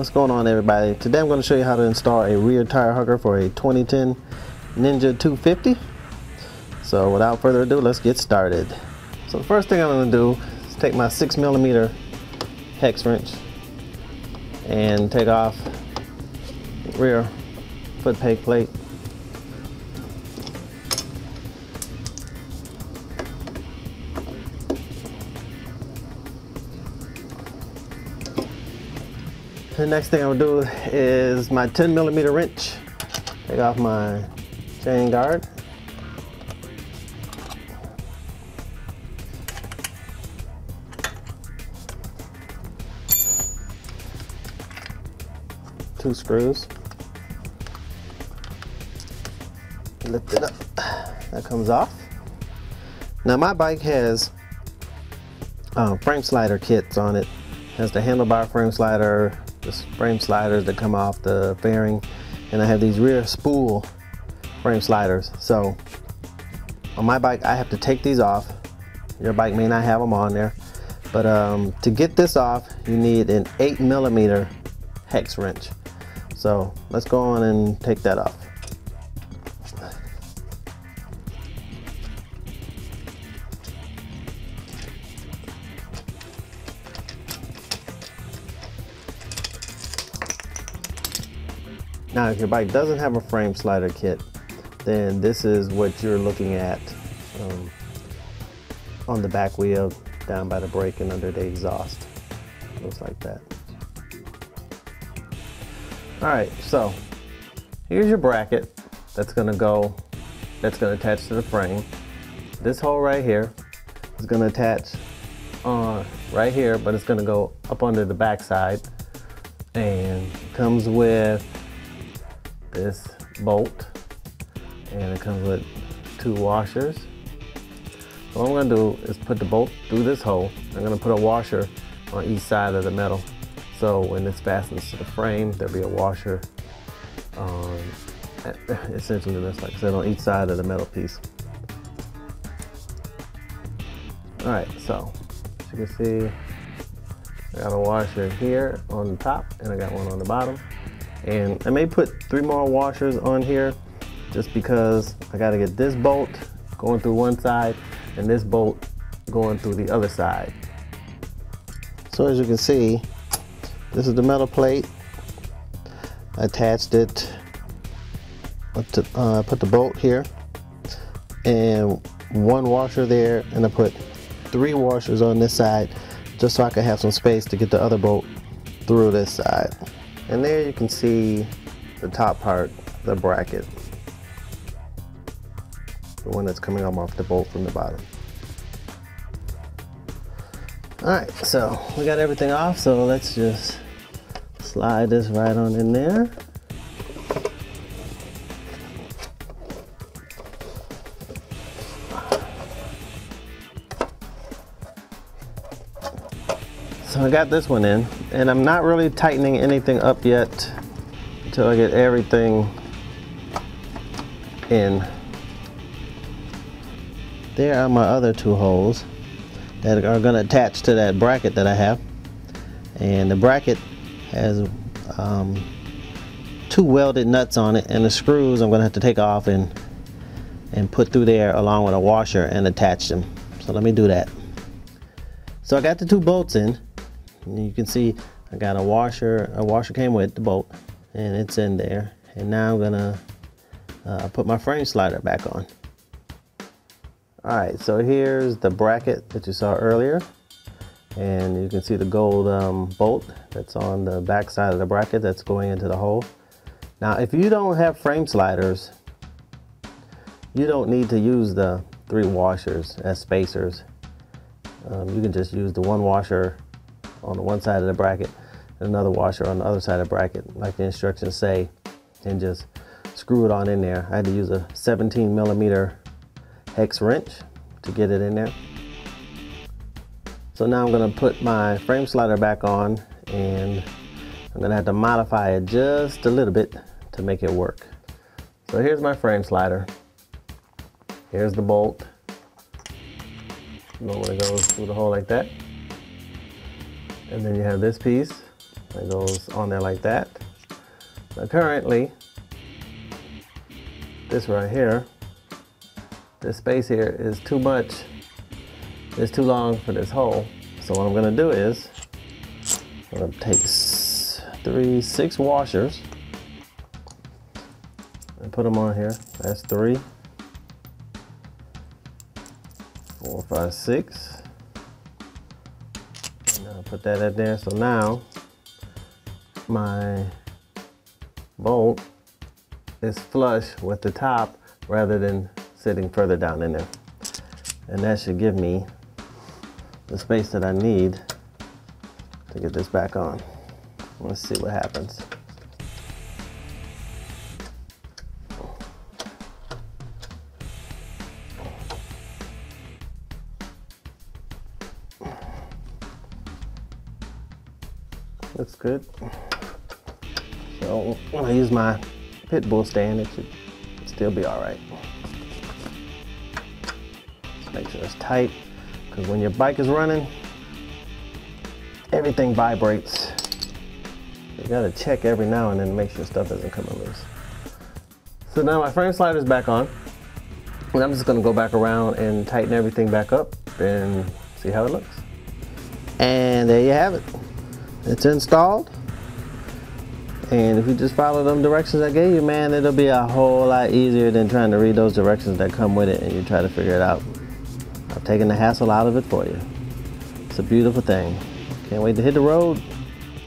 What's going on, everybody? Today I'm going to show you how to install a rear tire hugger for a 2010 Ninja 250. So without further ado, let's get started. So the first thing I'm going to do is take my 6mm hex wrench and take off the rear foot peg plate. The next thing I'm gonna do is my 10mm wrench. Take off my chain guard. Two screws. Lift it up. That comes off. Now my bike has frame slider kits on it. Has the handlebar frame slider, the frame sliders that come off the fairing, and I have these rear spool frame sliders. So on my bike I have to take these off. Your bike may not have them on there, but to get this off you need an 8mm hex wrench. So let's go on and take that off. Now, if your bike doesn't have a frame slider kit, then this is what you're looking at on the back wheel, down by the brake and under the exhaust. Looks like that. All right, so here's your bracket that's gonna attach to the frame. This hole right here is gonna attach right here, but it's gonna go up under the back side, and it comes with this bolt, and it comes with two washers. So what I'm gonna do is put the bolt through this hole. I'm gonna put a washer on each side of the metal. So when this fastens to the frame, there'll be a washer on, essentially that's like I said, on each side of the metal piece. All right, so as you can see, I got a washer here on the top and I got one on the bottom. And I may put 3 more washers on here just because I got to get this bolt going through one side and this bolt going through the other side. So as you can see, this is the metal plate. I attached it to put the bolt here and 1 washer there, and I put 3 washers on this side just so I can have some space to get the other bolt through this side. And there you can see the top part, the bracket, the one that's coming off the bolt from the bottom. All right, so we got everything off, so let's just slide this right on in there. So I got this one in, and I'm not really tightening anything up yet until I get everything in. There are my other 2 holes that are going to attach to that bracket that I have, and the bracket has 2 welded nuts on it, and the screws I'm going to have to take off and put through there along with a washer and attach them. So let me do that. So I got the 2 bolts in. You can see I got a washer came with the bolt, and it's in there. And now I'm gonna put my frame slider back on. All right, so here's the bracket that you saw earlier, and you can see the gold bolt that's on the back side of the bracket that's going into the hole. Now if you don't have frame sliders, you don't need to use the 3 washers as spacers. You can just use the 1 washer on the one side of the bracket and another washer on the other side of the bracket, like the instructions say, and just screw it on in there. I had to use a 17mm hex wrench to get it in there. So now I'm going to put my frame slider back on, and I'm going to have to modify it just a little bit to make it work. So here's my frame slider. Here's the bolt. You know, when it goes through the hole like that. And then you have this piece It goes on there like that. Now currently, this right here, this space here is too much. It's too long for this hole. So what I'm gonna do is, I'm gonna take 6 washers and put them on here. That's 3, 4, 5, 6. And I'll put that in there. So now my bolt is flush with the top rather than sitting further down in there. And that should give me the space that I need to get this back on. Let's see what happens. Looks good. So when I use my pit bull stand, it should still be all right. Just make sure it's tight, because when your bike is running, everything vibrates. You gotta check every now and then to make sure stuff isn't coming loose. So now my frame slider's back on, and I'm just gonna go back around and tighten everything back up and see how it looks. And there you have it. It's installed. And if you just follow them directions I gave you, man, it'll be a whole lot easier than trying to read those directions that come with it and you try to figure it out. I've taken the hassle out of it for you. It's a beautiful thing. Can't wait to hit the road.